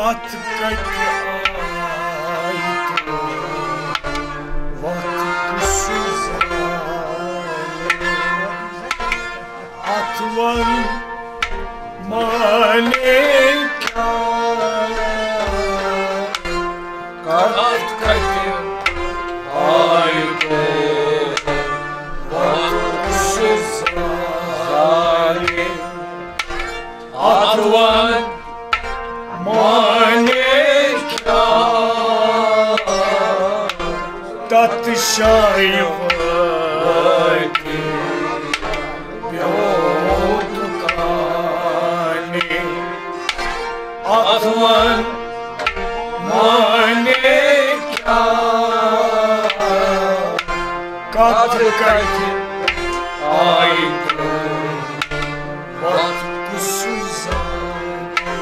अत कट आई तो वक्त सुजाने अतवन माने क्या अत कट आई तो वक्त सुजाने अतवन माने क्या तत्शायद ब्योतकाने अतवन माने क्या कथ कथ आई तो वक्त सुजाने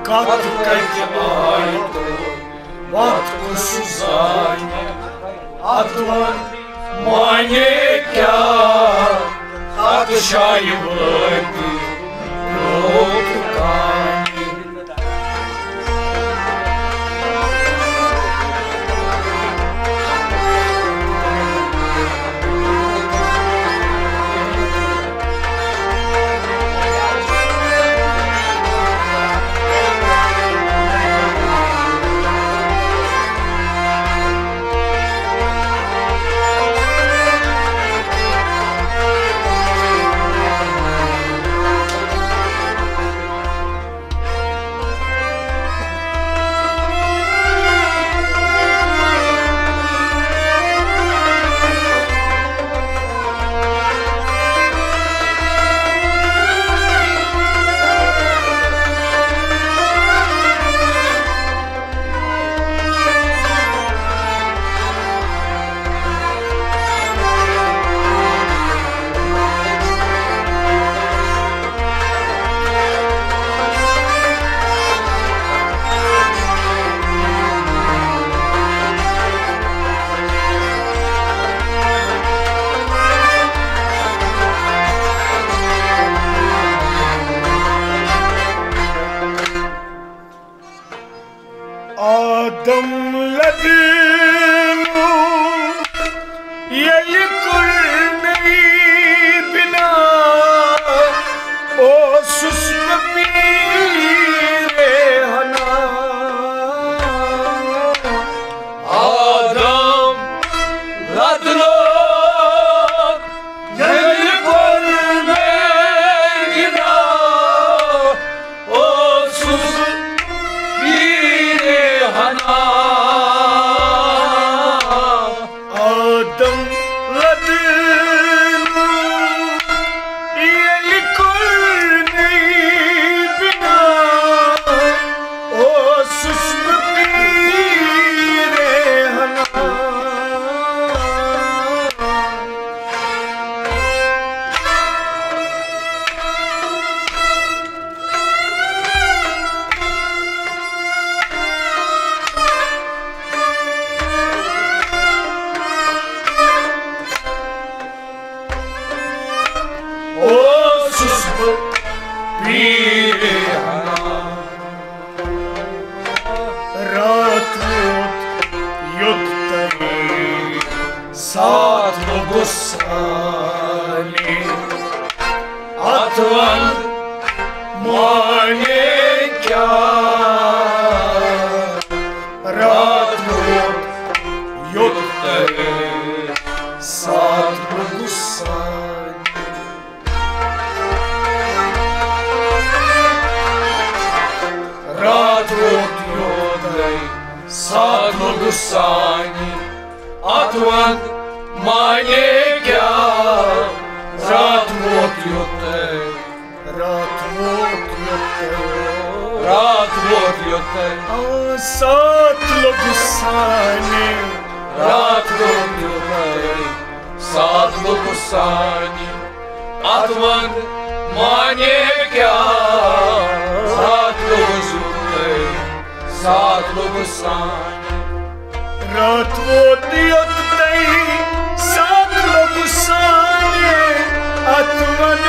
कथ कथ आई तो वक्त सुजाने अतवन माने क्या तत्शायद ब्योतकाने आदम लदनु ये कुल नहीं बिना ओ सुस्त पीरे हना आदम लदनु ये कुल नहीं बिना ओ सुस्त आदम लदनु ये कुल नहीं बिना ओ सुस्त पीरे हना ओ सुस्त पीरे हना रात युद्धे साथ गुस्साने अतवन माने क्या रात युद्धे साथ गुस्साने रात योद्धे साथ गुस्साने अतवन माने क्या रात योद्धे साथ गुस्साने रात योद्धे साथ गुस्साने अतवन माने क्या रात योद्धे साथ गुस्साने रात योद्धे साथ गुस्साने अतवन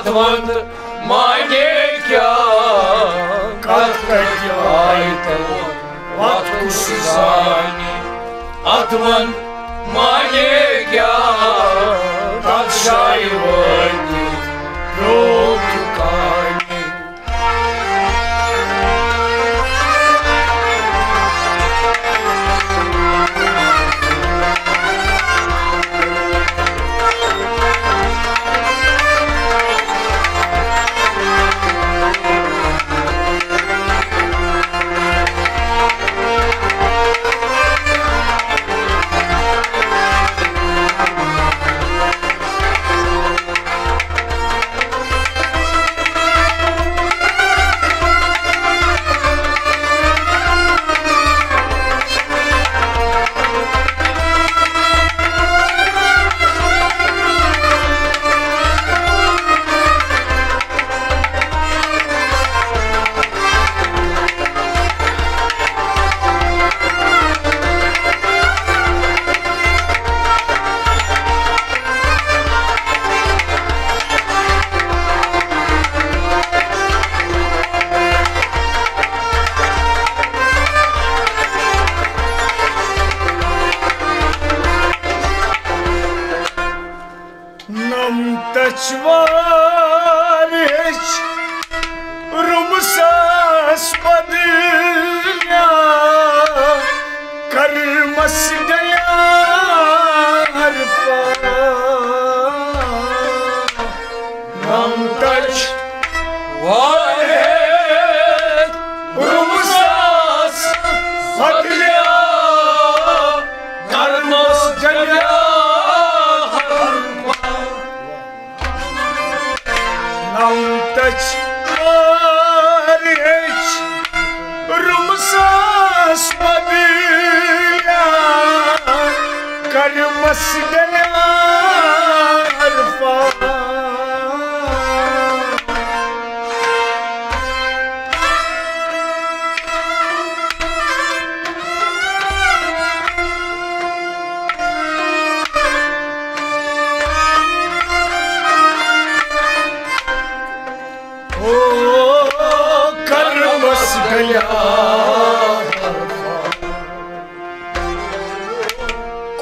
atvan mane kya kat katyaita vat kusani atvan mane kya tat shaivati rotukani Tachvarich rumsas padilya karmas gaya harpa nam tachvarich rumsas padilya karmas gaya Nam tachvarich rumsas padilya karmas gaya harpa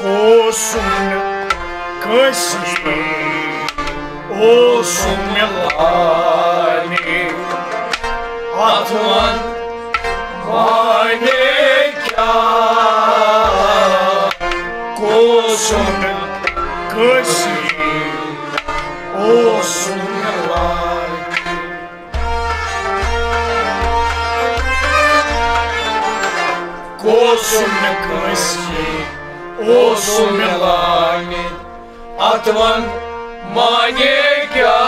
Kosum kasi osum melani atvan mane kya Kosum kasi osum melani Kosum kasi osum melani atvan mane kya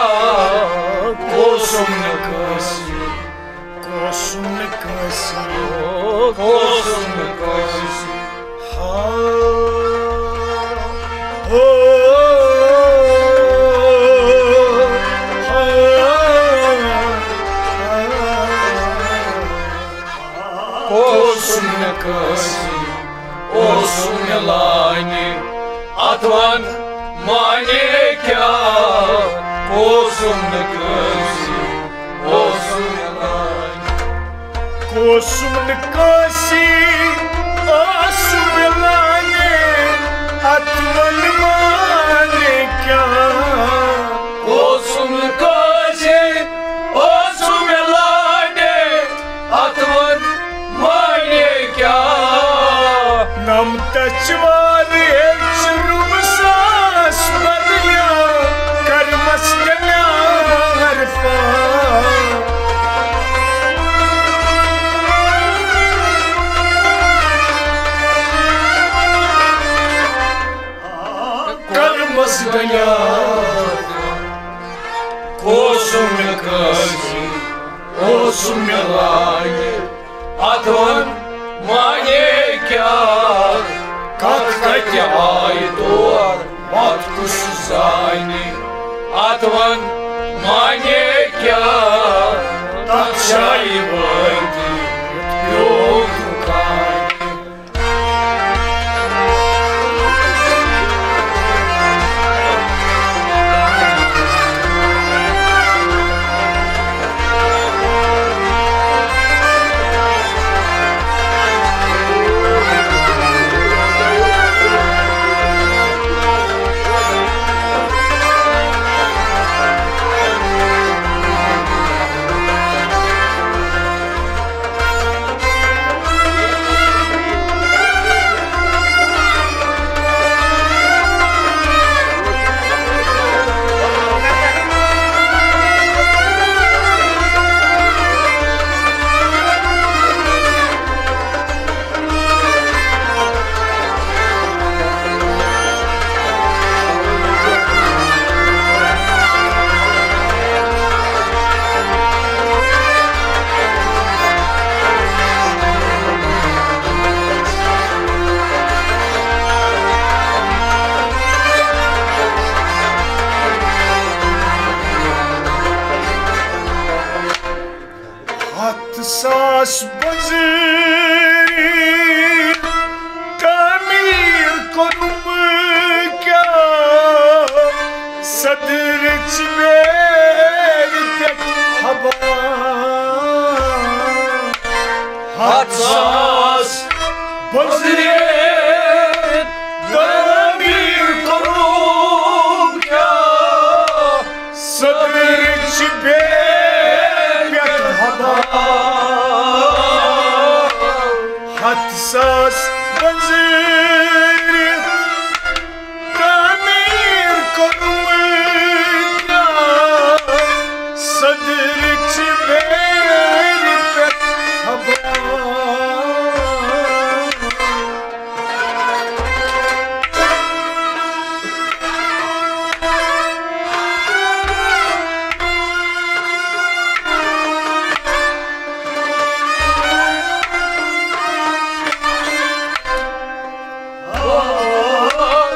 kosum kasi Kosum kasi kosum kasi kosum kasi osum melani atvan mane kya kosum kasi osum melani Kosum kasi osum melani atvan mane kya kosum kasi osum melani atvan mane kya Nam tachvarich rumsas padilya karmas gaya harpa karmas gaya kosum kasi osum melani atvan mane kya kat katyaito vat kusani atvan mane kya tat shaivati yotukani सास बज़ीर तामीर कोनुम क्या सदरच बेर पेट हवा हत सास बज़ीर तामीर कोनुम क्या सदरच बेर पेट हवा हत सास बज़ीर तामीर कोनुम क्या सदरच बेर पेट हवा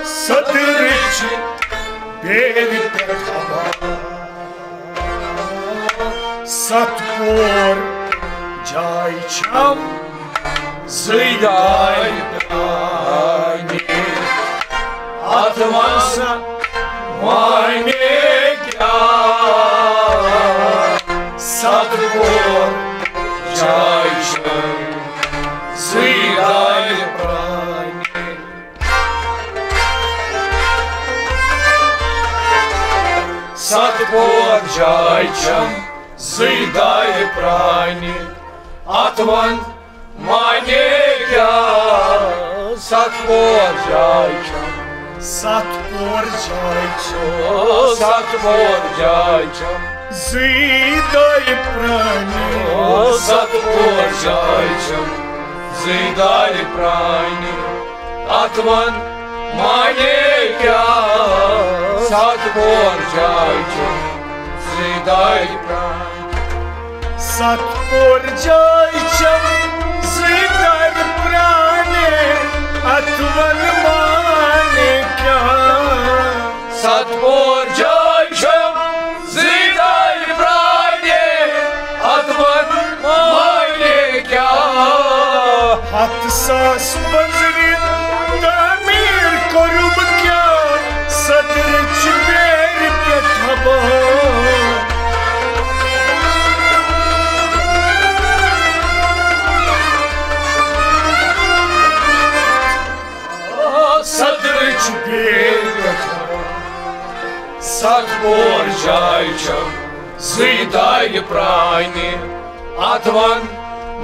सदरच बेर पेट हवा सतपोर जाय छम Zıydar brani Atmasa manekya Satpor Cayşan Zıydar brani Satpor Cayşan Zıydar brani Atman Manekya Satpor Cayşan Satpor Cayşan Satpor Cayşan Zıydar brani Satpor Cayşan Zıydar brani Atman Manekya Satpor Cayşan Zıydar brani Satpor Cayşan Zıydar brani Atman manekya Satpor Cayşan Zıydar brani Atman manekya Hat sas bazrin tamir korum kya Sadrch beer pet haba Sadrch beer pet haba Satpor Cayşan Zıydar brani Atman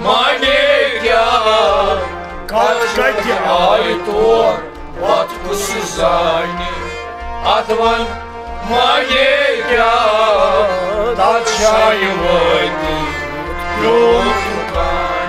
manekya Katkati Aitor Vatkusuzani Atman manekya Tatşayvati Yotukani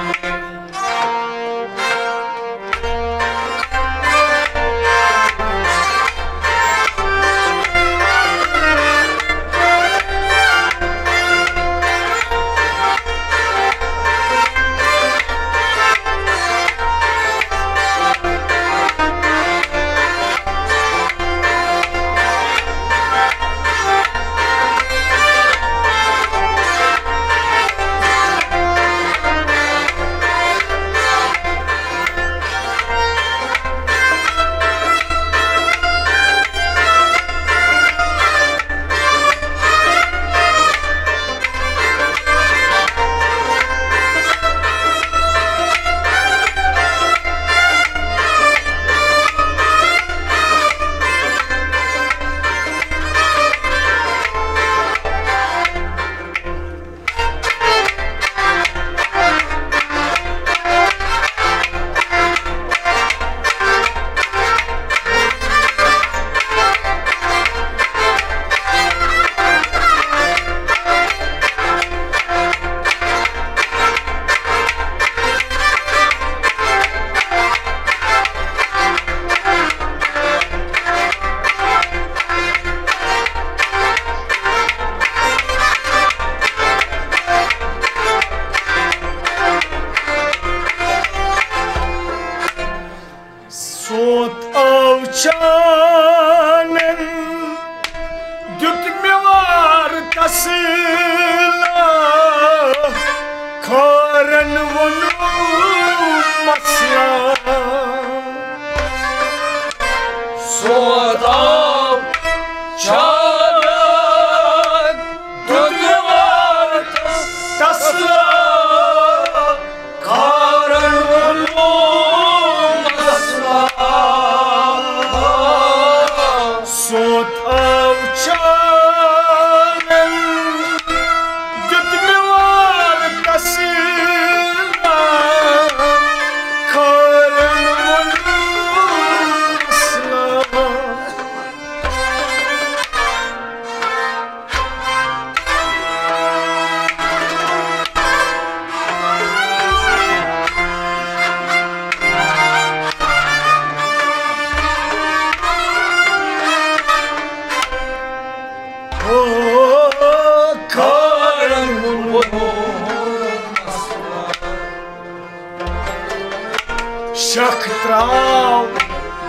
Shaktrav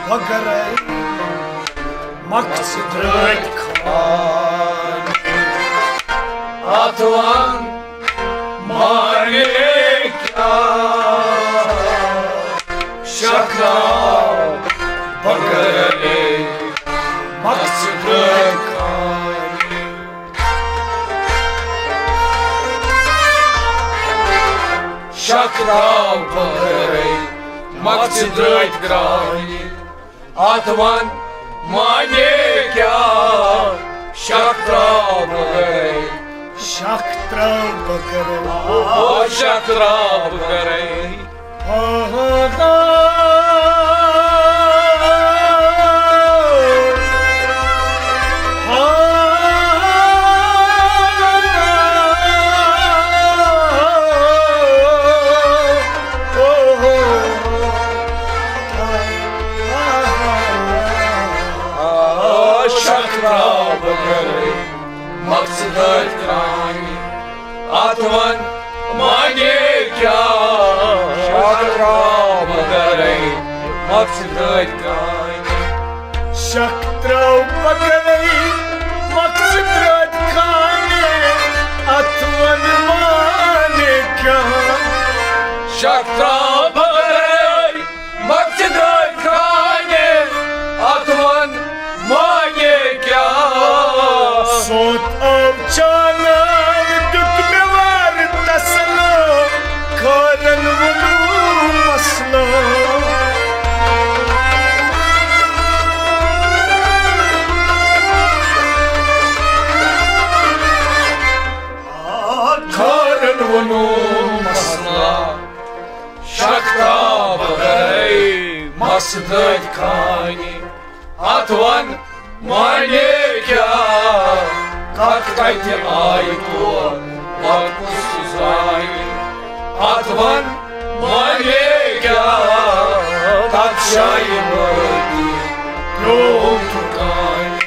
Bagarai Maksidrat Khan Atvan माने क्या शक्राव बगरे मकसद खाने शक्राव बगरे मकसद खाने आत्मन माने क्या शक्राव बगरे Shaktrav Bagarai शक्राव बगरे शक्राव बगरे मकसद खाने आत्मन माने क्या शक्राव बगरे मकसद खाने Shaktrav Bagarai Maksidrat Khan Atman Mane Kya शक्राव बगरे मकसद खाने आत्मन माने क्या Sot avchana dutmevar tasla Karan vulu masla Karan vunu masla शक्राव बगरे मकसद खाने आत्मन माने क्या कत्ते आई तो वापस जाए आत्मन माने क्या तत्शाई मर्दी रोम ठुकाने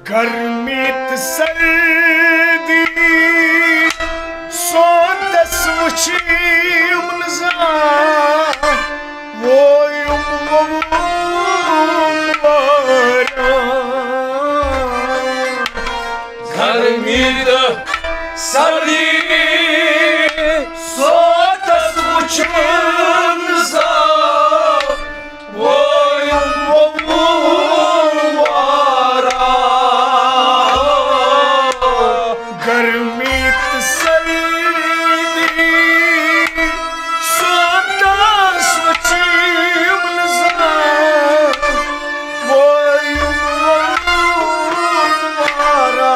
Garmit sardi Sotas vuchim nza Voyum vara Garmit sardi sotas vuchim nza Voyum vara Garmit sardi Sotas vuchim nza Voyum vara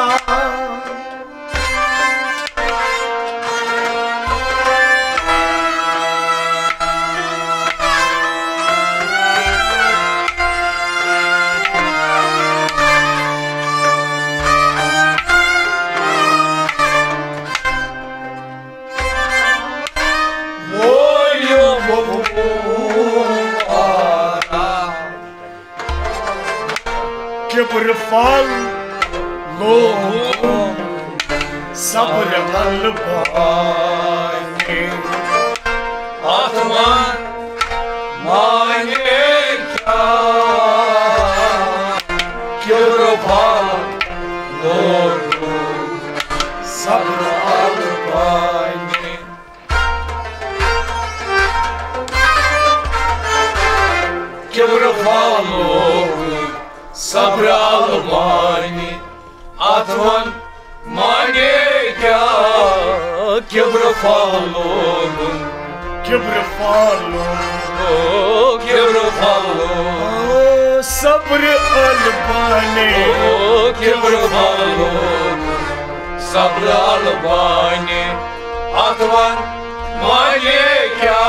Kibr fal logo sabr bal paane आत्मन माने क्या क्यों फल लोगो सब्र अलमानी अथवन मांगे क्या किब्र फालोन सब्र अलबानी किब्र फालोन सब्र अलबानी अथवन मांगे क्या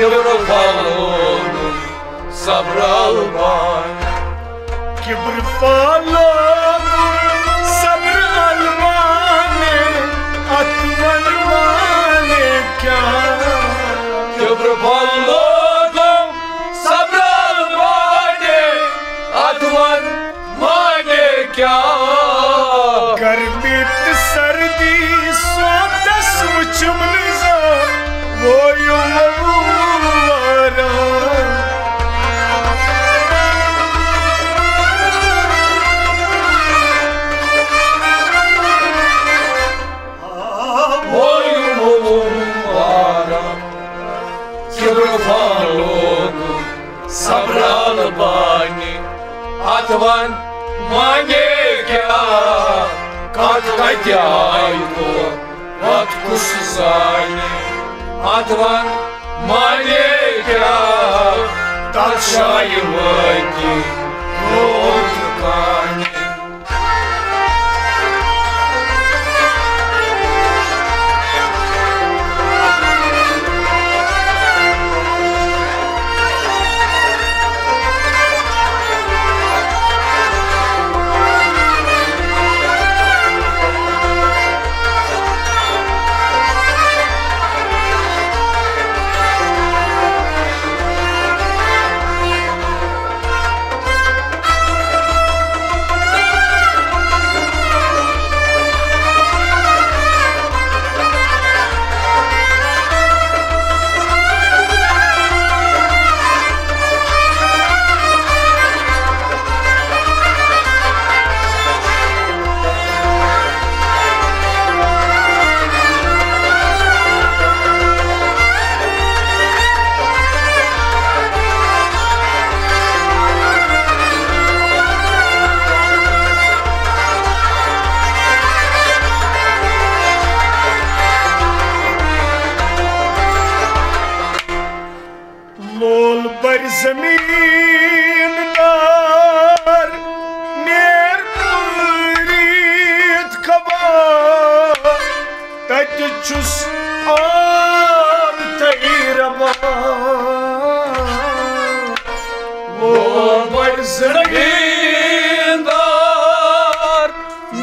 किब्र फालोन सब्र अलबानी किब्र फालोन सब्र अलबानी अथवन माने क्या किब्र फालोन सब्र अलबानी अथवन माने क्या गर्मी सर्दी सोतस चुमलजा वो युवारा किब्र फालोन सब्र अलबानी अथवन मांगे क्या कत कत्याय तो वत कुस जाने अथवन मांगे क्या तत्शाय वती रोत काने लोल बर जमीन दार नेर पुरीत खबा तत चुस आम तैरबा लोल बर जमीन दार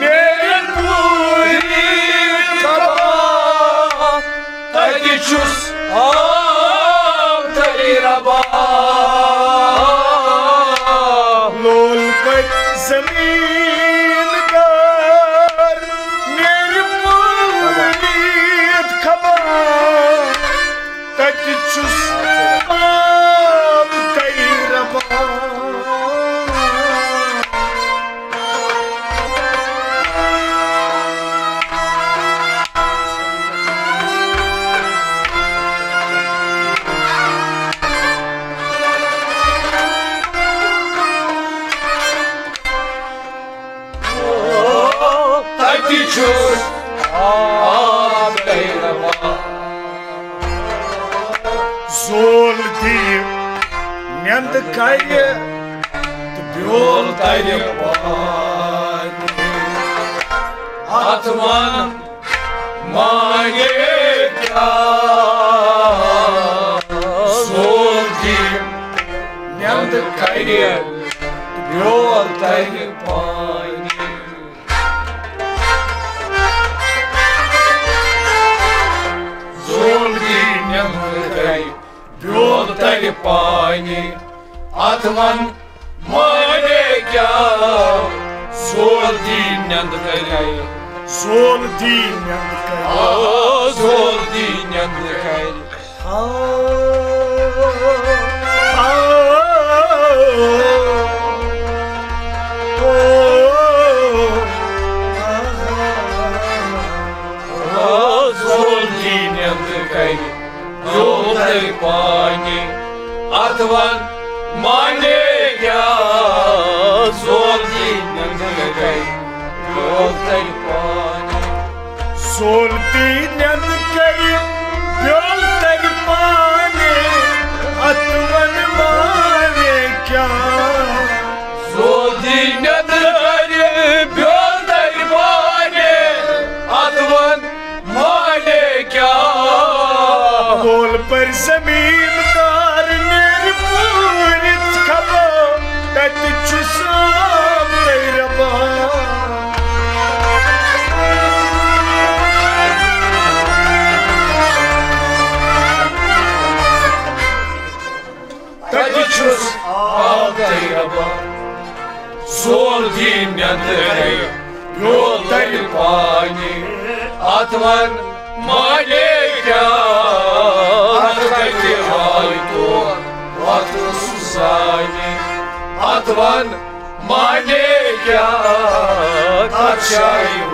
नेर पुरीत खबा तत चुस लोल पर जमीन दार मेरी पुरीत खबा तत चुस आम तैरबा Zol di nend kaya to Yol tayri pani Atman mange kya Zol di nend kaya to Yol tayri pani Yol tayri pani Atman mange kya Zol di nend kaya Zol di nend kaya Zol di nend kaya Zol di nend kaya Yol tayri pani Atman mange kya नंद करी ब्योल तरी पाने अतवन माने क्या सोधी नंद करी ब्योल तरी पाने अतवन माने क्या बोल पर जमीनदार मेरी पूरी खबर तत चुसाम रबा सोधी नंद करी ब्योल तरी पाने अतवन माने क्या अतवन माने क्या अच्छाई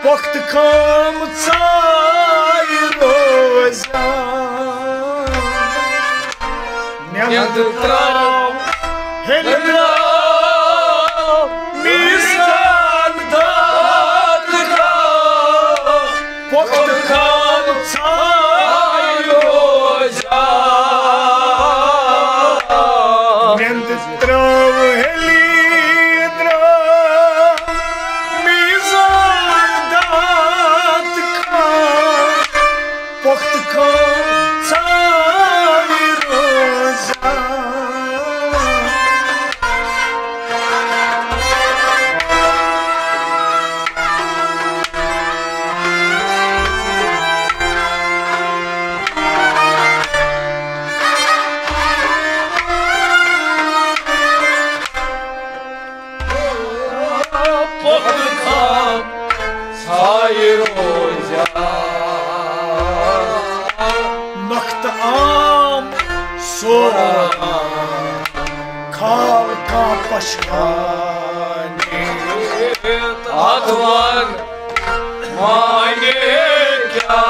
वक्त काम चाय रोजा न्यंद त्राव हेलना मीज़ान दात का वक्त काम चाय रोजा न्यंद त्राव अतवन माने क्या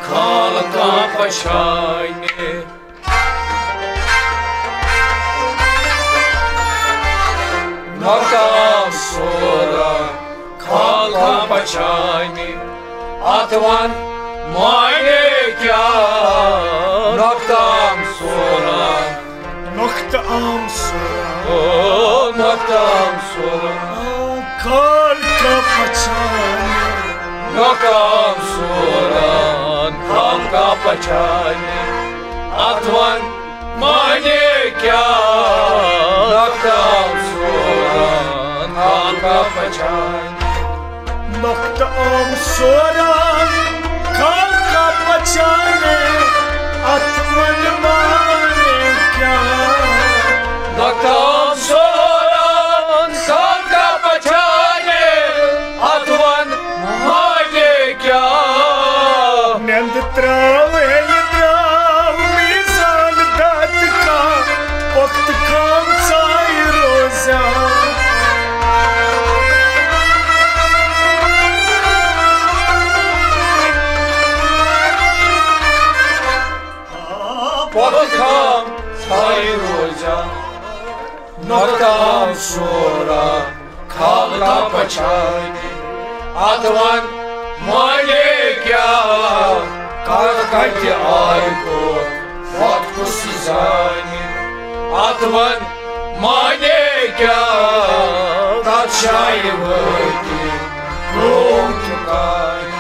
खाल का पशाने मकाम सोरा खाल का पशाने अतवन माने क्या नक्ताम सोरा नक्ताम सोरा नक्ताम सोरा खाल का पछाने नक्ताम सोरा खाल का पछाने अतवन माने क्या नक्ताम सोरा खाल का पछाने नक्ताम सोरा खाल का पछाने अतवन माने क्या नक्ताम सोरा खाल का पछाने अतवन माने क्या नंद त्राव मीज़ान दात का वक्त काम चाय रोजा वक्त काम साई रोजा नोकताम सोरा खालका पछानी आतवन माने क्या कति आय को वक्त कुजानी आतवन माने क्या तत्शाई वती रोम तुकानी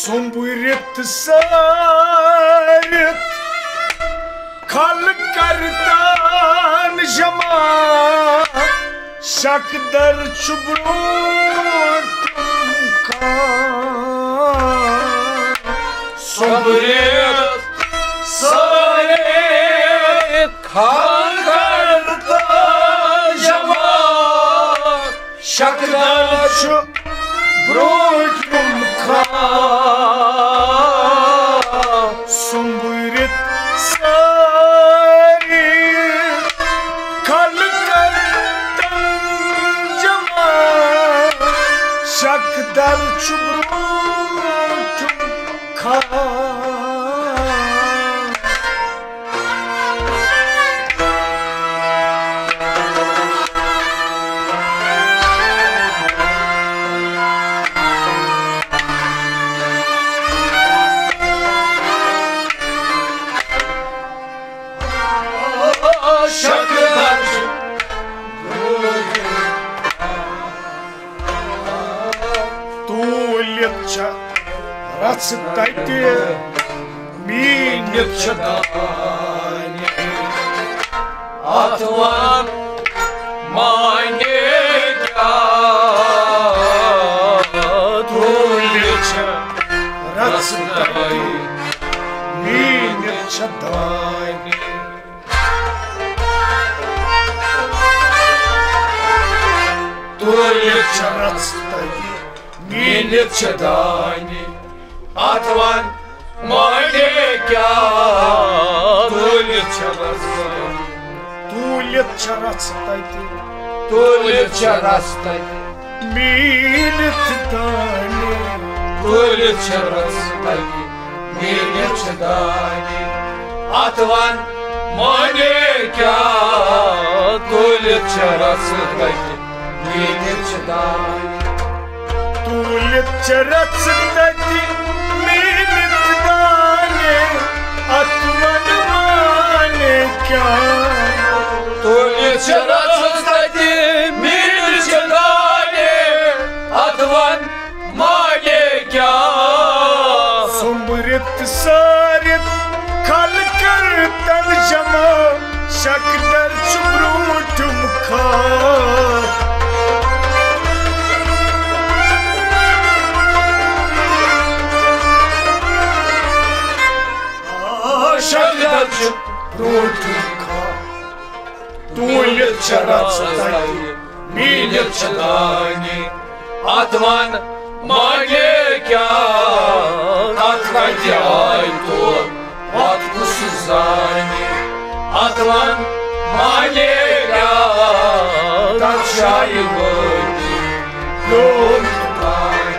Somburit sarit khal kartan jama shakdar chubrut ka Somburit sarit khal kartan jama shakdar chubrut ka Somburit sarit khal kartan jama shakdar chubrut ka Рацитайте минет чадани Атван манега Тулеча рацитайте минет чадани Тулеча рацитайте минет чадани Атван манега Тулеча рацитайте Тулеча растайте минет чадани Тулеча растайте минет чадани Атван манега Тулеча растайте минет чадани Тулеча рацитайте минет чадани Атван манега Тулеча рацитайте минет чадани Атван манега Somburit sarit khal kartan jama shakdar chubrutum ka Shakdar chubrutum ka Тулеча рацитайте минет чадани Атван манега Отходяйто от кусызани Атван манега Тачаевани Лон тукани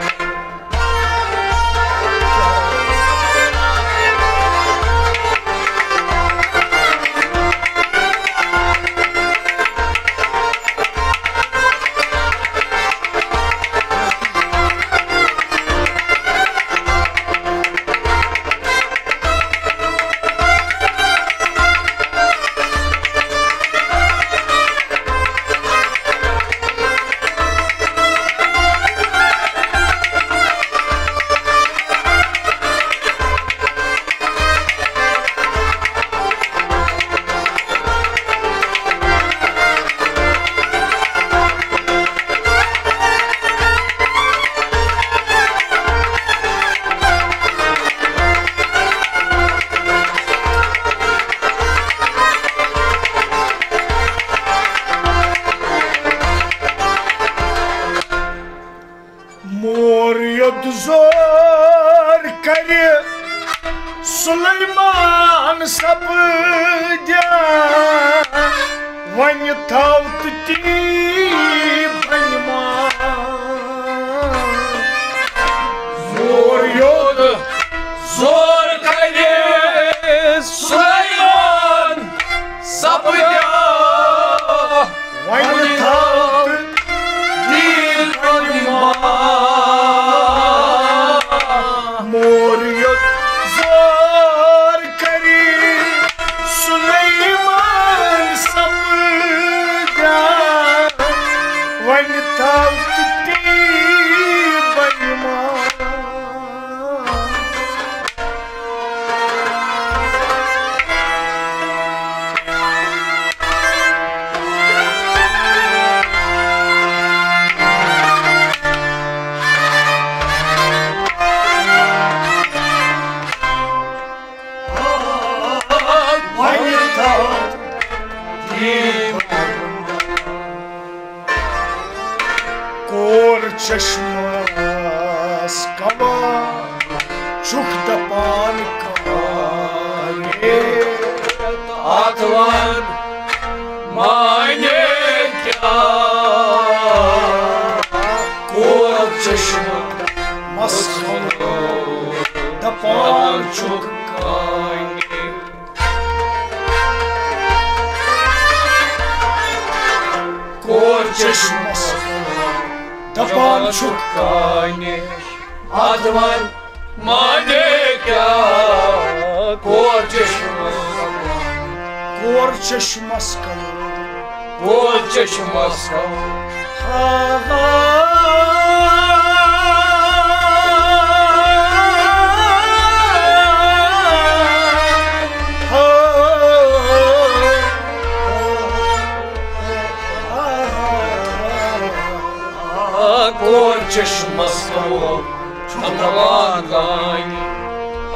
जोर करे Suleman सपद्या one थाव ती बनमा जोर योद जोर करे Suleman सपद्या one थाव ती बनमा मोर योद जोर करे सुलेमान सपद्या वन थाव ती बनमा कोर चश्मस कवा चुक दपान काने आत्वन माने क्या कोर चश्मा मस्को दपान चुक काने कोर चश्मा दपान चुक काने आत्वन माने क्या कोर चश्मस का कोर चश्मस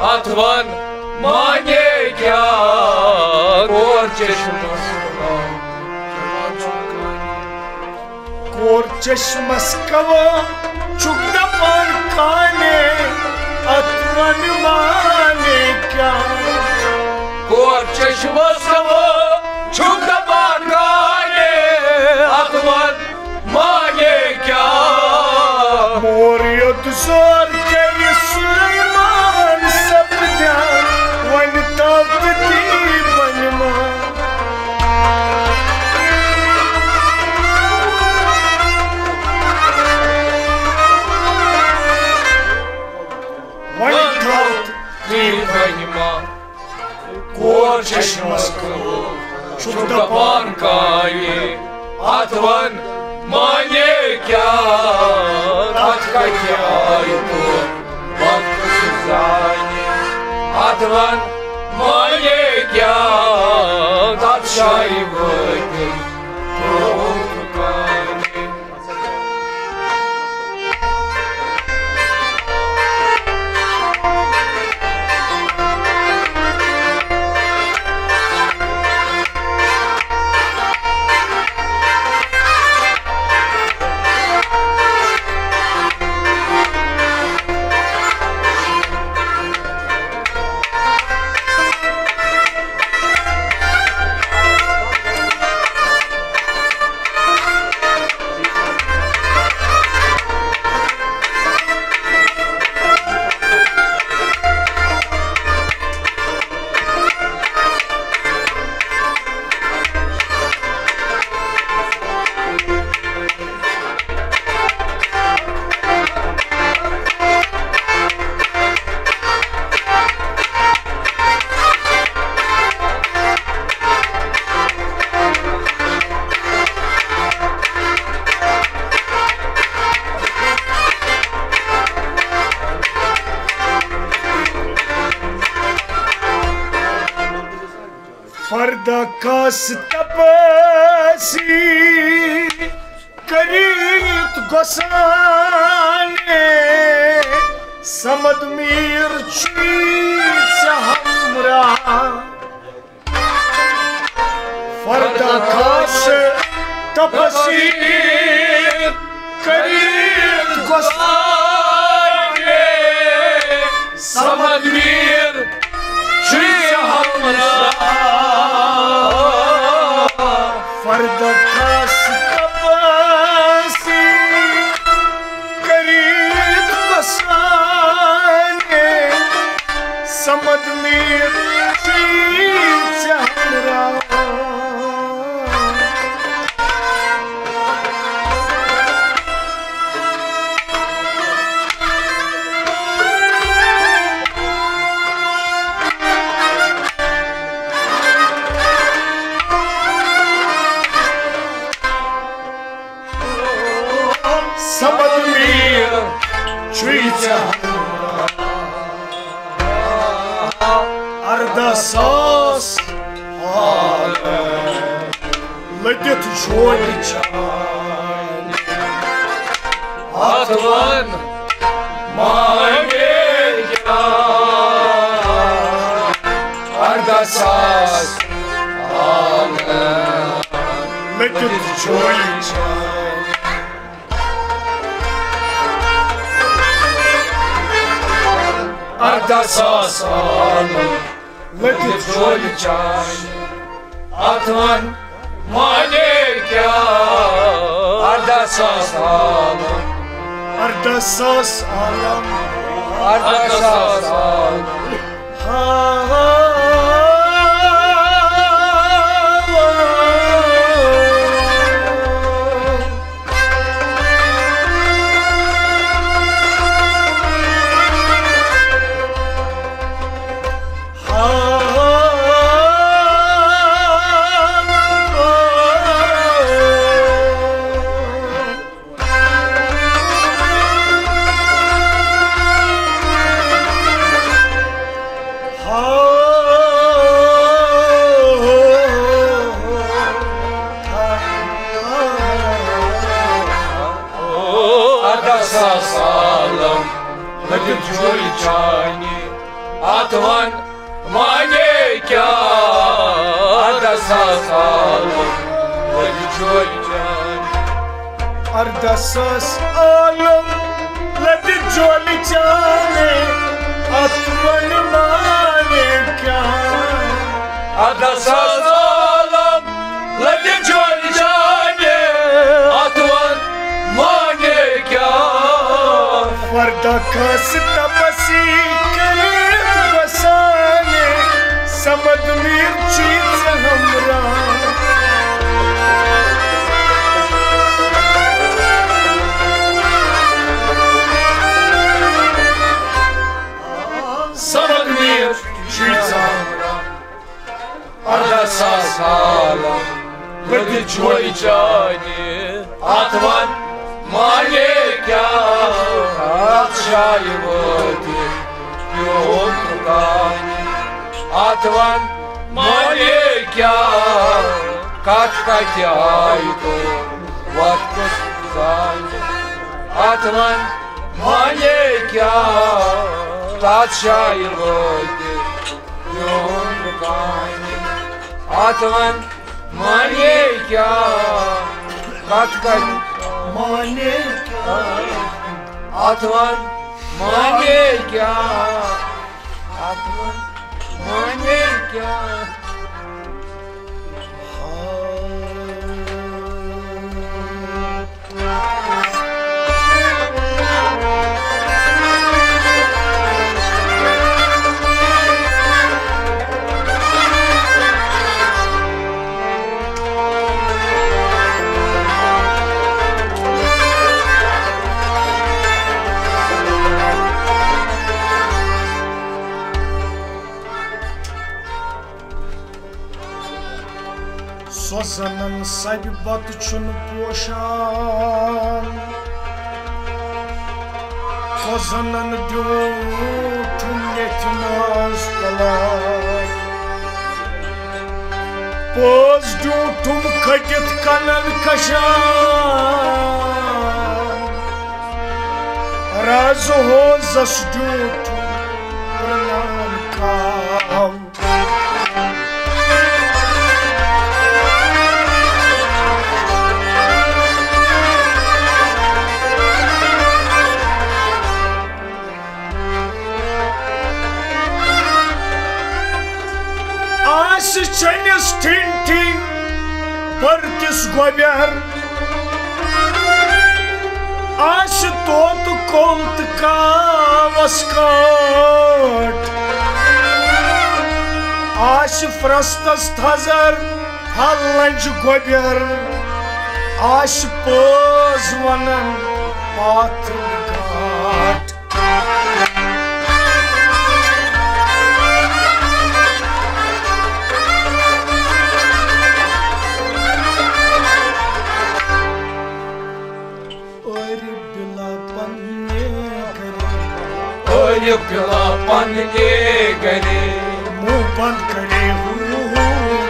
अथवन माने क्या कोर चश्मस कवा चुक दपान काने अथवन माने क्या कोर चश्मस छुप दपान काने अथवन माने क्या मोर योद जोर करे सुलेमान सपद्या वन थाव ती बनमा वन थाव कोर चश्मस छुप दपान काने अथवन माने क्या तथ का क्या वक्त जाने अथवन माने क्या तथ शाही फर्दा खास तपसी करीत गोसाने समद मीर चीज हमरा फर्दा खास तपसी करीत गोसाने Arda sas Ladit joli chani Atvan Manegya Arda sas Ladit joli chani Arda sas Ladit joli chani Atvan Manegya Arda sas Arda sas alam Arda sas Ladit joli chani Atvan Manegya Arda sas Ladit joli chani Arda sas alam Ladit joli chani Atvan Manegya Arda sas Ladit joli chani Atvan Manegya Farda kas tapasi karet basane Samad mirchi hamra Samad mirchi hamra Arda sas Ladit joli chani Atvan Manegya Atshayavati Yom Rukani Atvan Manegya Katkatyaito Vatkus Zani Atvan Manegya Atshayavati Yom Rukani Atvan Manegya Katkatyaito Atvan Manegya Atvan Manegya Sozanan sabi bat chun poshan Sozanan dutun yetmez kalar Poz dutum kadit kanan kaşan Razı ho zas dutum pranan kam Çenis tintin Partis gober Aşı totu koltuka vaskat Aşı frastas tazar Hallancı gober Aşı pozvanan Patılgat और पिलापन ये करे मुंह बंद करे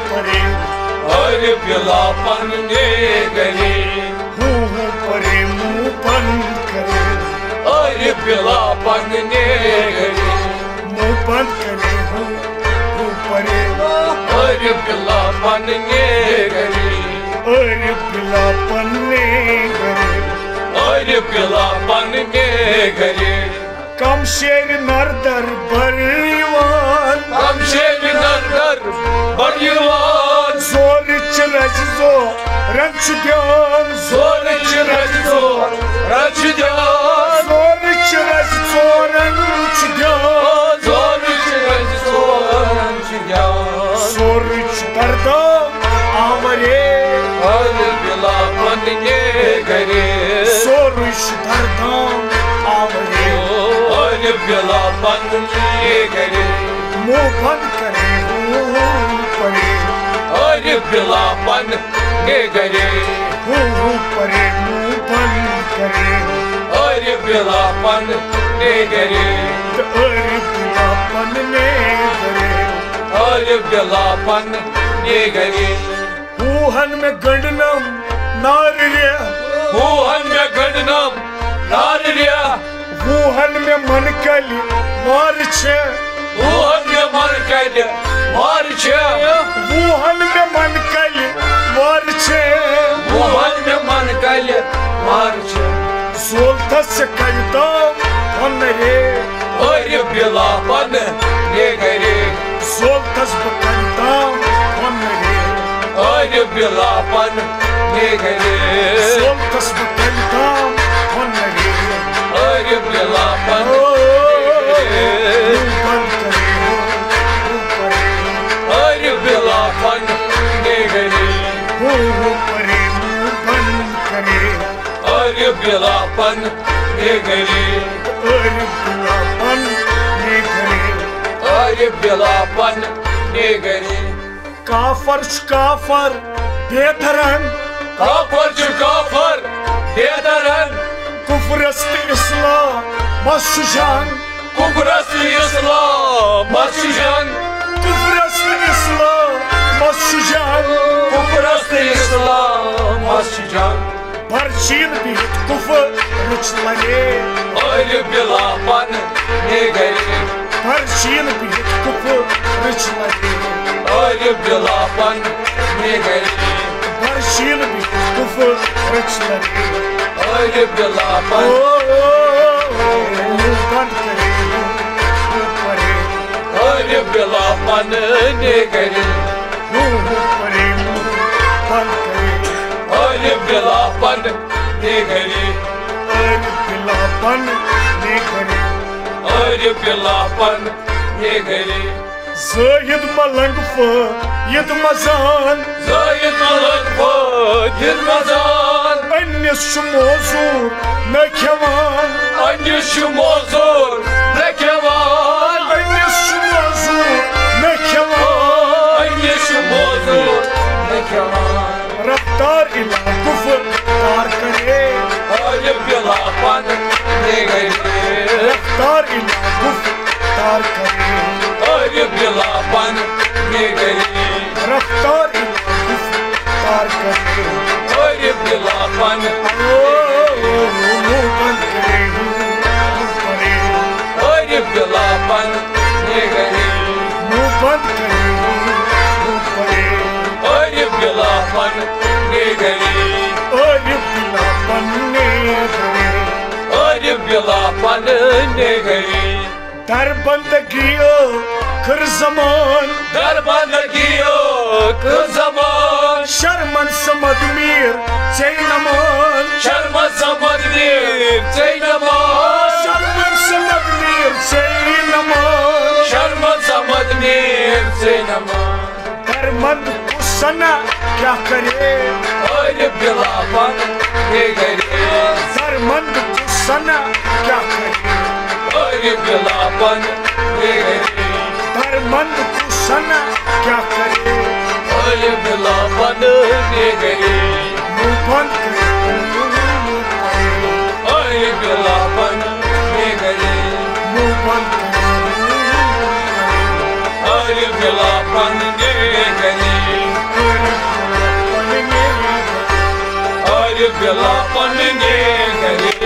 परे और पिलापन ये करे परे मुंह बंद करे और पिलापन ये करे मुंह बंद करे परे और पिलापन ये करे और पिलापन ये करे और पिलापन ये करे कम शेर नरदर बरिवान कम शेर नरदर बरिवान जोर चरजो रंच ध्यान जोर चरजो रंच ध्यान जोर चरजो रंच ध्यान जोर चरजो रंच ध्यान जोर दर्दो आवरे और पिलापन ये करे जोर दर्दो आवरे और पिलापन ये करे मुंह बंद करे परे और पिलापन ये करे परे मुंह बंद करे और पिलापन ये करे और पिलापन ने करे और पिलापन ये करे हूहन में गंडनम नारिया हूहन में गंडनम नारिया हूहन में मनकली मारछे हूहन में मनकली मारछे हूहन में मनकली मारछे हूहन में मनकली मारछे सोलथस करता हमरे और पिलापन ये करे सोलथस करता हमरे और पिलापन ये करे सोलथस करता हमरे और पिलापन और पिलापन ये करे परे मुंह बंद करे और पिलापन ये करे और पिलापन ये करे और पिलापन ये करे काफर बेदरन काफर बेदरन कुफरस्त इस्लाम मसुजान कुफरस्त इस्लाम मसुजान कुफरस्त इस्लाम मसुजान कुफरस्त इस्लाम मसुजान बरचीन भी कुफर रुचलने और पिलापन ये करे बरचीन भी कुफर रुचलने और पिलापन ये करे बरचीन भी कुफर रुचलने और पिलापन बंद करे परे और पिलापन ये करे परे बंद करे और पिलापन ये करे और पिलापन ने करे और पिलापन ये करे ज़ाहिद मलंग यद मजान ज़ाहिद मलंग यद मजान अन्यस मोजूर न खेवान अन्यस मोजूर न खेवान अन्यस मोजूर न खेवान अन्यस मोजूर न खेवान रफ्तार इला कुफर तार करे और पिलापन ये करे रफ्तार इला कुफर तार करे और पिलापन ये करे रफ्तार इला कुफर तार करे और पिलापन मुंह बंद करे परे और पिलापन ये करे मुंह बंद करे परे और पिलापन ये करे और पिलापन ने करे और पिलापन ये करे दर बंदगियो खर जमान दर बंदगियो खर जमान शर्मन समद मीर चैनमान शर्मन समद मीर चैनमान शर्मन समद मीर चैनमान शर्मन समद मीर चैनमान दरमंद कुसना क्या करे और पिलापन ये करे दरमंद कुसना क्या करे और पिलापन ये करे दरमंद कुसना क्या करे और पिलापन ये करे मुंह बंद करे और पिलापन ये करे मुंह bila pange gari Ar bila pange gari